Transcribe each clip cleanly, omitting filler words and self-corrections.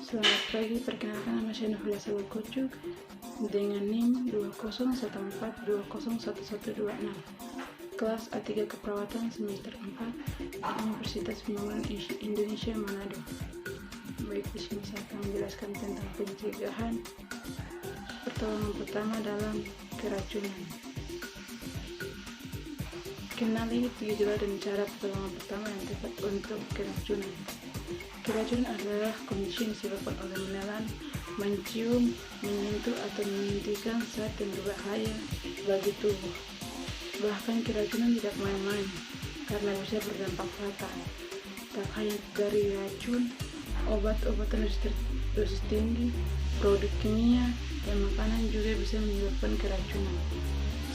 Selamat pagi, perkenalkan nama saya Nurhila Salukocuk dengan NIM 2014201126, kelas A3 Keperawatan semester 4 Universitas Pembangunan Indonesia Manado. Baik, di sini saya akan menjelaskan tentang pencegahan pertolongan pertama dalam keracunan. Kenali gejala dan cara pertolongan pertama yang tepat untuk keracunan. Keracunan adalah kondisi yang disebabkan oleh menelan, mencium, menyentuh, atau menyuntikkan zat yang berbahaya bagi tubuh. Bahkan keracunan tidak main-main karena bisa berdampak fatal. Tak hanya dari racun, obat-obatan dosis tinggi, produk kimia, dan makanan juga bisa menyebabkan keracunan.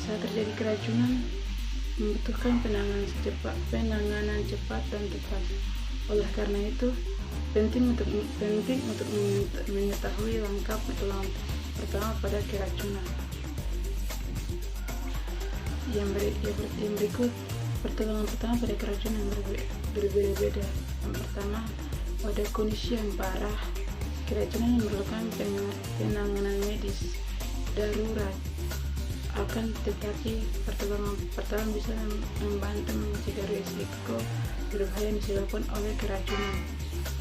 Saat terjadi keracunan, membutuhkan penanganan cepat dan tepat. Oleh karena itu, penting untuk mengetahui lengkap pertolongan pertama pada keracunan. Yang berikut pertolongan pertama pada keracunan berbeda-beda. Yang pertama, pada kondisi yang parah, keracunan yang memerlukan penanganan medis darurat. Akan tetapi pertolongan pertama bisa membantu mencegah risiko berbahaya yang disebabkan oleh keracunan.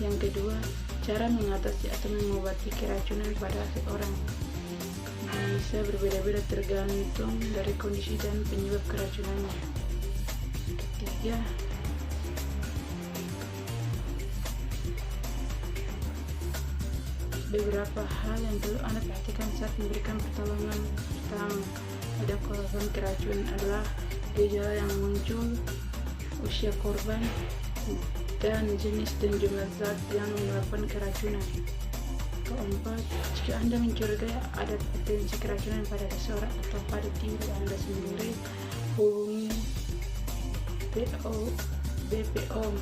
Yang kedua, cara mengatasi atau mengobati keracunan pada seseorang bisa berbeda-beda tergantung dari kondisi dan penyebab keracunannya. Ketiga, beberapa hal yang perlu Anda perhatikan saat memberikan pertolongan pertama pada korban keracunan adalah gejala yang muncul, usia korban, dan jenis dan jumlah zat yang menyebabkan keracunan. Keempat, jika Anda mencurigai ada potensi keracunan pada seseorang atau pada diri Anda sendiri, hubungi BPOM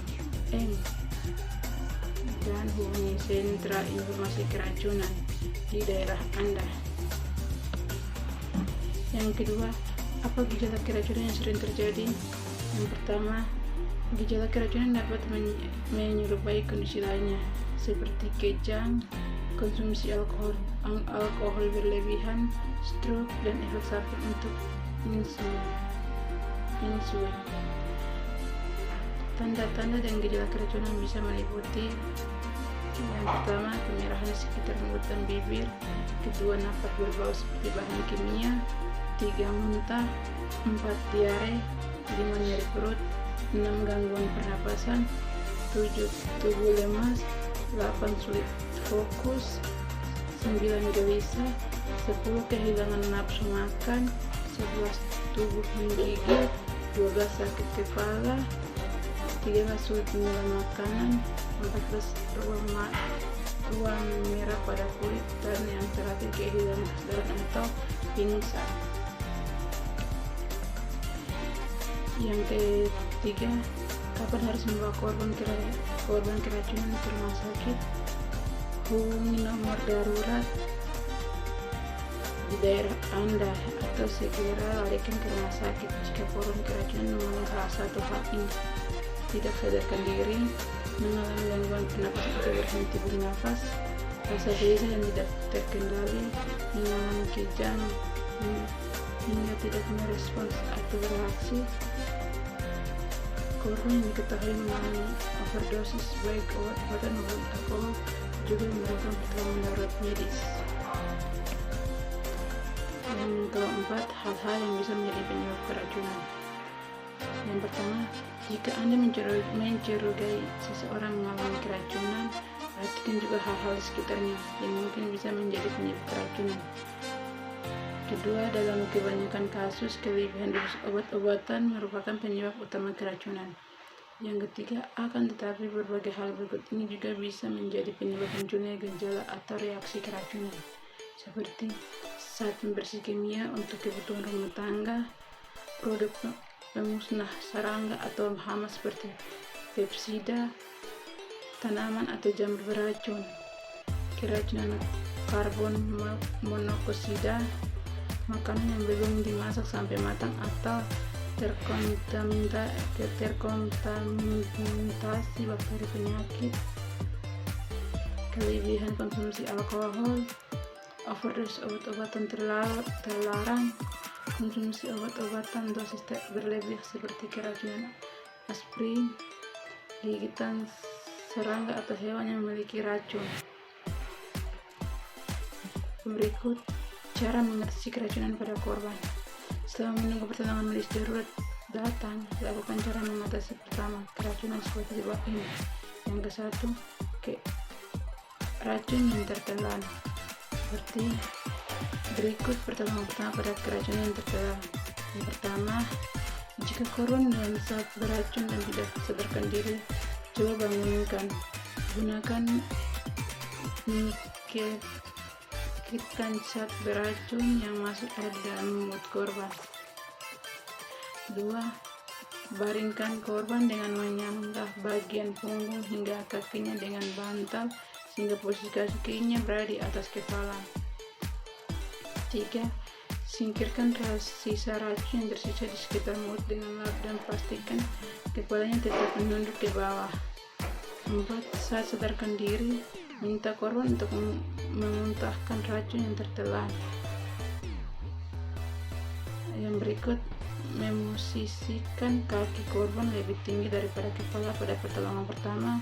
dan hubungi sentra informasi keracunan di daerah Anda. Yang kedua, apa gejala keracunan yang sering terjadi? Yang pertama, gejala keracunan dapat menyerupai kondisi lainnya seperti kejang, konsumsi alkohol berlebihan, stroke, dan efek samping untuk insulin. Tanda-tanda dan gejala keracunan bisa meliputi: yang pertama, kemerahan sekitar mulut dan bibir. Kedua, napas berbau seperti bahan kimia. 3, muntah. 4, diare. 5, nyeri perut. 6, gangguan pernapasan. 7, tubuh lemas. 8, sulit fokus. 9, gelisah. 10, kehilangan nafsu makan. 11, tubuh menggigil. 12, sakit kepala. 13, sulit menelan makanan. 14, ruam merah pada kulit. Dan yang terakhir, kehilangan kesadaran atau pingsan. Yang ketiga, kapan harus membawa korban keracunan ke rumah sakit? Hubungi nomor darurat di daerah Anda atau segera larikan ke rumah sakit jika korban keracunan mengalami salah satu hal ini: tidak sadarkan diri, mengalami gangguan pernapasan atau berhenti bernafas, rasa gelisah yang tidak terkendali, mengalami kejang hingga tidak merespons atau bereaksi. Korban yang diketahui mengalami overdosis baik obat-obatan maupun alkohol juga memerlukan pertolongan darurat medis. Yang keempat, hal-hal yang bisa menjadi penyebab keracunan. Yang pertama, jika Anda mencurigai seseorang mengalami keracunan, perhatikan juga hal-hal di sekitarnya yang mungkin bisa menjadi penyebab keracunan. Kedua, dalam kebanyakan kasus, kelebihan dosis obat-obatan merupakan penyebab utama keracunan. Yang ketiga, akan tetapi berbagai hal berikut ini juga bisa menjadi penyebab munculnya gejala atau reaksi keracunan, seperti saat membersih kimia untuk kebutuhan rumah tangga, produk pemusnah serangga atau hama seperti pestisida, tanaman atau jamur beracun, keracunan karbon monoksida, makanan yang belum dimasak sampai matang atau terkontaminasi bakteri penyakit, kelebihan konsumsi alkohol, overdose obat-obatan terlarang, konsumsi obat-obatan dosis tak berlebih seperti keracunan aspirin, gigitan serangga atau hewan yang memiliki racun. Berikut cara mengatasi keracunan pada korban. Setelah menunggu pertolongan medis darurat datang, lakukan cara mengatasi pertama keracunan seperti bawah ini. Yang ke-1, racun yang tertelan. Seperti berikut pertolongan pertama pada keracunan yang tertelan. Yang pertama, jika korban dalam saat beracun dan tidak sadarkan diri, coba bangunkan. Gunakan menyingkirkan zat beracun yang masuk ada dalam mulut korban. 2. Baringkan korban dengan menyanggah bagian punggung hingga kakinya dengan bantal sehingga posisi kakinya berada di atas kepala. 3. Singkirkan sisa racun yang tersisa di sekitar mulut dengan lap dan pastikan kepalanya tetap menunduk ke bawah. 4. Saat sadarkan diri, minta korban untuk memuntahkan racun yang tertelan. Yang berikut, memosisikan kaki korban lebih tinggi daripada kepala pada pertolongan pertama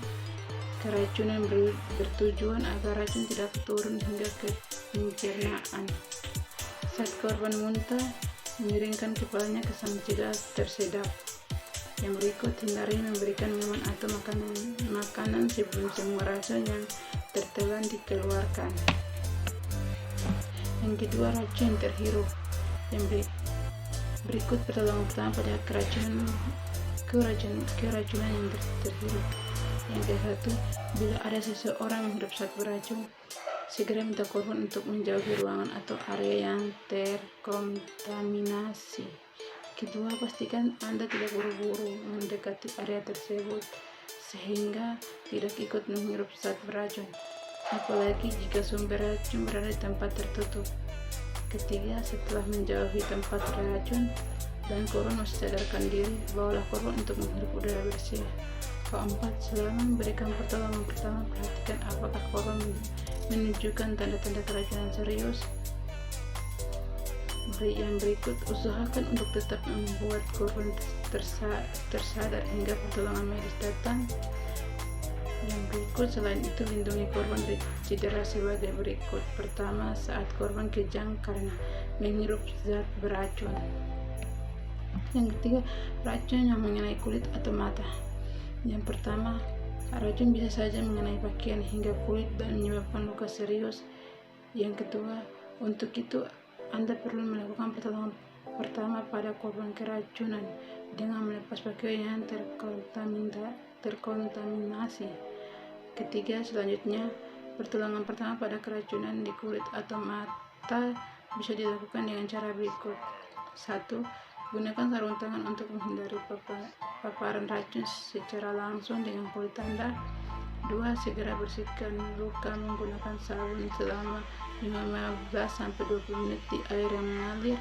keracunan bertujuan agar racun tidak turun hingga ke pencernaan. Saat korban muntah, miringkan kepalanya ke samping jika tersedak. Yang berikut, hindari memberikan minuman atau makanan sebelum semua racun yang tertelan dikeluarkan. Yang kedua, racun yang terhirup. Yang berikut pertolongan pertama pada keracunan yang terhirup. Yang ke-1, bila ada seseorang yang hidup saat beracun, segera minta korban untuk menjauhi ruangan atau area yang terkontaminasi. Kedua, pastikan Anda tidak buru-buru mendekati area tersebut sehingga tidak ikut menghirup zat beracun, apalagi jika sumber racun berada di tempat tertutup. Ketiga, setelah menjauhi tempat racun dan korban masih sadarkan diri, bawalah korban untuk menghirup udara bersih. Keempat, selama memberikan pertolongan pertama, perhatikan apakah korban menunjukkan tanda-tanda keracunan serius. Yang berikut, usahakan untuk tetap membuat korban tersadar hingga pertolongan medis datang. Yang berikut, selain itu lindungi korban dari cedera sebagai berikut. Pertama, saat korban kejang karena menghirup zat beracun. Yang ketiga, racun yang mengenai kulit atau mata. Yang pertama, racun bisa saja mengenai pakaian hingga kulit dan menyebabkan luka serius. Yang kedua, untuk itu Anda perlu melakukan pertolongan pertama pada korban keracunan dengan melepas pakaian yang terkontaminasi. Ketiga, selanjutnya, pertolongan pertama pada keracunan di kulit atau mata bisa dilakukan dengan cara berikut. 1. Gunakan sarung tangan untuk menghindari paparan racun secara langsung dengan kulit Anda. 2. Segera bersihkan luka menggunakan sabun selama 15-20 menit di air yang mengalir.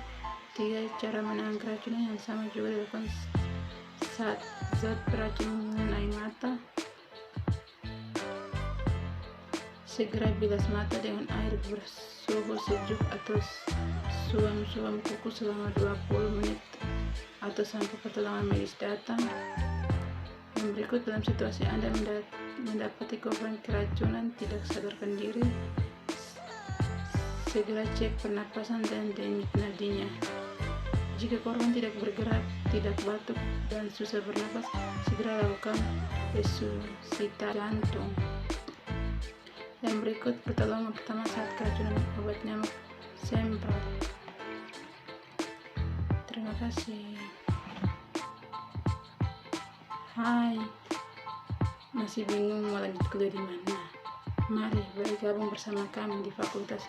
3. Cara menahan keracunan yang sama juga dilakukan saat zat beracun mengenai mata. Segera bilas mata dengan air bersuhu sejuk atau suam-suam kuku selama 20 menit atau sampai pertolongan medis datang. Yang berikut, dalam situasi Anda mendapati korban keracunan tidak sadarkan diri, segera cek pernapasan dan denyut nadinya. Jika korban tidak bergerak, tidak batuk, dan susah bernapas, segera lakukan resusitasi jantung. Yang berikut, pertolongan pertama saat keracunan obat nyamuk sempral. Terima kasih. Hai, masih bingung mau lanjut kuliah di mana? Mari bergabung bersama kami di Fakultas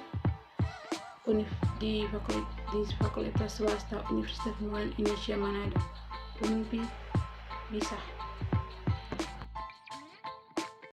swasta Universitas Pembangunan Indonesia Manado. Unpi bisa.